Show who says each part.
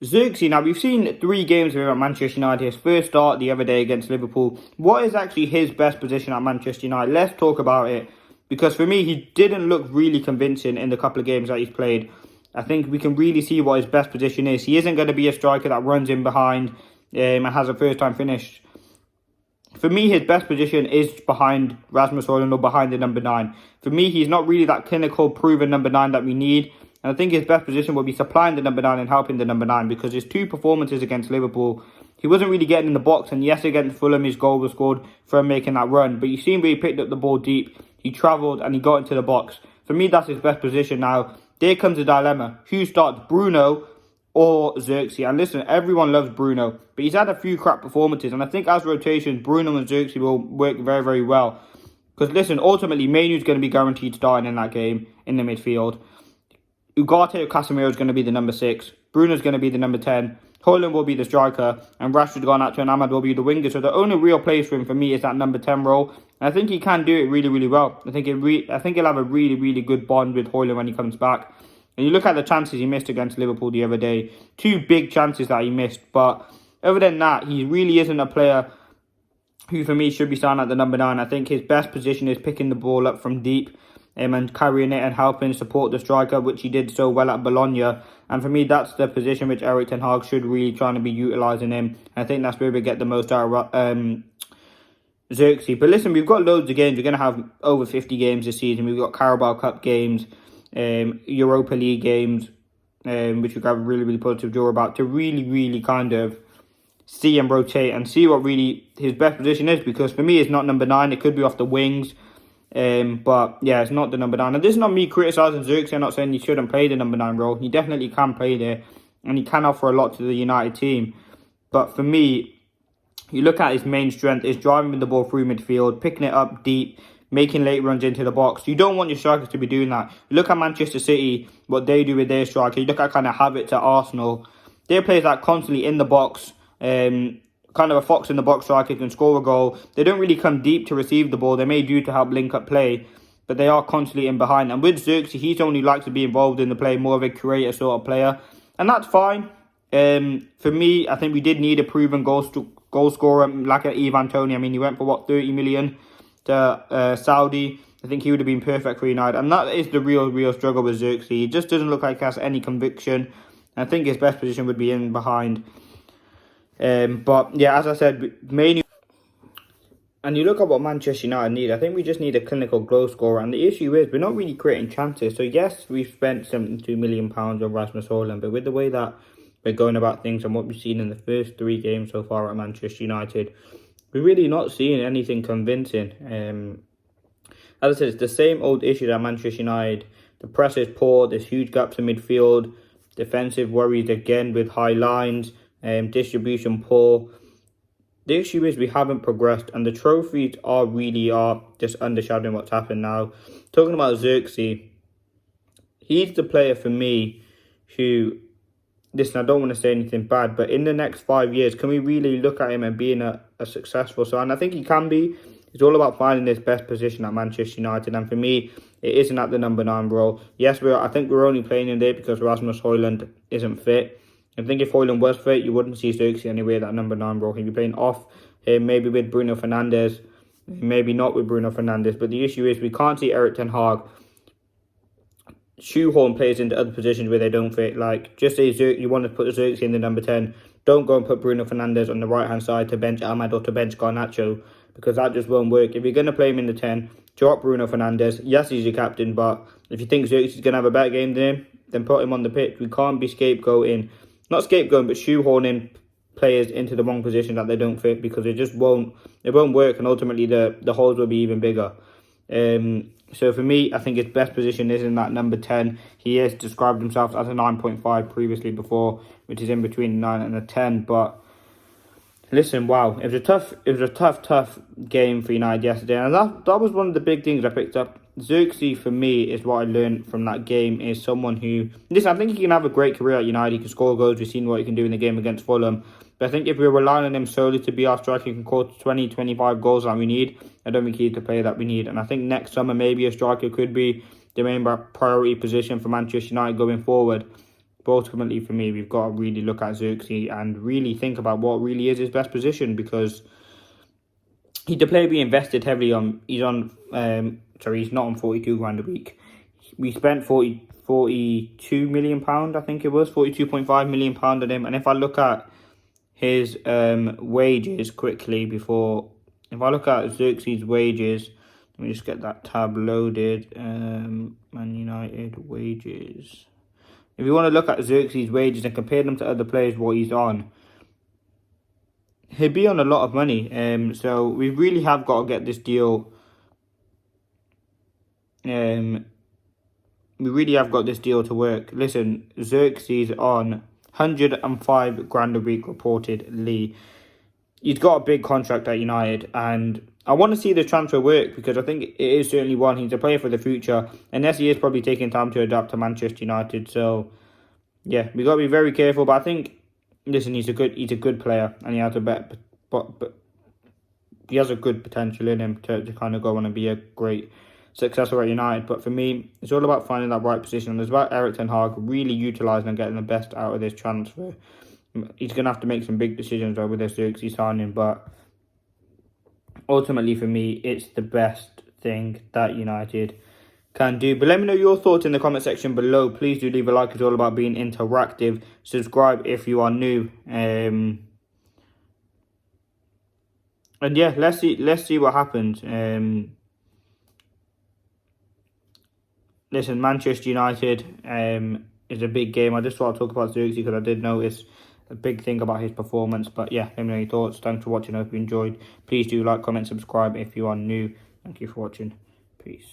Speaker 1: Zirkzee, now we've seen 3 games of him at Manchester United. His first start the other day against Liverpool. What is actually his best position at Manchester United? Let's talk about it. Because for me, he didn't look really convincing in the couple of games that he's played. I think we can really see what his best position is. He isn't going to be a striker that runs in behind and has a first time finish. For me, his best position is behind Rasmus Højlund or behind the number 9. For me, he's not really that clinical, proven number 9 that we need. And I think his best position will be supplying the number 9 and helping the number 9, because his 2 performances against Liverpool, he wasn't really getting in the box. And yes, against Fulham, his goal was scored from making that run. But you seen where he picked up the ball deep, he travelled and he got into the box. For me, that's his best position. Now, there comes the dilemma. Who starts, Bruno or Zirkzee? And listen, everyone loves Bruno, but he's had a few crap performances. And I think as rotations, Bruno and Zirkzee will work very, very well. Because listen, ultimately, Mainu's going to be guaranteed starting in that game in the midfield. Ugarte or Casemiro is going to be the number 6. Bruno's going to be the number 10. Højlund will be the striker. And Rashford Garnacho and Ahmad will be the winger. So the only real place for him, for me, is that number 10 role. And I think he can do it really, really well. I think he'll have a really, really good bond with Højlund when he comes back. And you look at the chances he missed against Liverpool the other day. 2 big chances that he missed. But other than that, he really isn't a player who, for me, should be starting at the number 9. I think his best position is picking the ball up from deep and carrying it and helping support the striker, which he did so well at Bologna. And for me, that's the position which Erik ten Hag should really try to be utilising him. And I think that's where we get the most out of Zirkzee. But listen, we've got loads of games. We're going to have over 50 games this season. We've got Carabao Cup games, Europa League games, which we have a really, really positive draw about, to really, really kind of see him rotate and see what really his best position is. Because for me, it's not number 9. It could be off the wings. But yeah, it's not the number 9. And this is not me criticising Zirkzee. I'm not saying he shouldn't play the number 9 role. He definitely can play there, and he can offer a lot to the United team. But for me, you look at his main strength is driving the ball through midfield, picking it up deep, making late runs into the box. You don't want your strikers to be doing that. You look at Manchester City, what they do with their striker. You look at kind of Havertz at Arsenal. They're players that are constantly in the box, kind of a fox in the box striker, can score a goal. They don't really come deep to receive the ball. They may do to help link up play, but they are constantly in behind. And with Zirkzee, he's someone who likes to be involved in the play, more of a creator sort of player. And that's fine. For me, I think we did need a proven goal scorer like Ivan Toney. I mean, he went for, 30 million to Saudi. I think he would have been perfect for United. And that is the real struggle with Zirkzee. He just doesn't look like he has any conviction. I think his best position would be in behind. But yeah, as I said, mainly, and you look at what Manchester United need. I think we just need a clinical goal scorer, and the issue is we're not really creating chances. So yes, we've spent £72 million on Rasmus Højlund, but with the way that we're going about things and what we've seen in the first 3 games so far at Manchester United, we're really not seeing anything convincing. As I said, it's the same old issue at Manchester United. The press is poor. There's huge gaps in midfield. Defensive worries again with high lines. Distribution poor. The issue is we haven't progressed, and the trophies are just undershadowing what's happened now. Talking about Zirkzee, he's the player for me who, listen, I don't want to say anything bad, but in the next 5 years, can we really look at him and being a successful side? And I think he can be. It's all about finding his best position at Manchester United, and for me, it isn't at the number 9 role. Yes, I think we're only playing in there because Rasmus Højlund isn't fit. I think if Højlund was fit, you wouldn't see Zirkzee anywhere that number 9 role. He'd be playing off, maybe with Bruno Fernandes, maybe not with Bruno Fernandes. But the issue is we can't see Erik ten Hag shoehorn players into other positions where they don't fit. Like, just say you want to put Zirkzee in the number 10. Don't go and put Bruno Fernandes on the right-hand side to bench Ahmad or to bench Garnacho, because that just won't work. If you're going to play him in the 10, drop Bruno Fernandes. Yes, he's your captain, but if you think Zirkzee's going to have a better game than him, then put him on the pitch. We can't be not scapegoating, but shoehorning players into the wrong position that they don't fit, because it won't work, and ultimately the holes will be even bigger. So for me, I think his best position is in that number 10. He has described himself as a 9.5 previously before, which is in between a 9 and a 10. But listen, wow, it was a tough game for United yesterday, and that was one of the big things I picked up. Zirkzee, for me, is what I learned from that game, is someone who, listen, I think he can have a great career at United. He can score goals. We've seen what he can do in the game against Fulham. But I think if we're relying on him solely to be our striker, he can score 20, 25 goals that we need. I don't think he's the player that we need. And I think next summer, maybe a striker could be the main priority position for Manchester United going forward. But ultimately, for me, we've got to really look at Zirkzee and really think about what really is his best position, because he's the player we invested heavily on. He's not on 42 grand a week. We spent 42 million pound, I think it was, 42.5 million pound on him. And if I look at his wages quickly before, if I look at Zirkzee's wages, let me just get that tab loaded. Man United wages. If you want to look at Zirkzee's wages and compare them to other players, what he's on, he'd be on a lot of money. So we really have got to get this deal. We really have got this deal to work. Listen, Zirkzee's on 105 grand a week reportedly. He's got a big contract at United, and I want to see the transfer work, because I think it is certainly one. He's a player for the future, and yes, he is probably taking time to adapt to Manchester United. So yeah, we got to be very careful. But I think, listen, he's a good player, and he has but he has a good potential in him to kind of go on and be a great successful at United. But for me, it's all about finding that right position, and it's about Erik ten Hag really utilising and getting the best out of this transfer. He's going to have to make some big decisions with this Zirkzee signing, but ultimately for me, it's the best thing that United can do. But let me know your thoughts in the comment section below. Please do leave a like. It's all about being interactive. Subscribe if you are new. And yeah, let's see what happens. Listen, Manchester United is a big game. I just thought I'd talk about Zirkzee because I did notice a big thing about his performance. But yeah, let me know your thoughts. Thanks for watching. I hope you enjoyed. Please do like, comment, subscribe if you are new. Thank you for watching. Peace.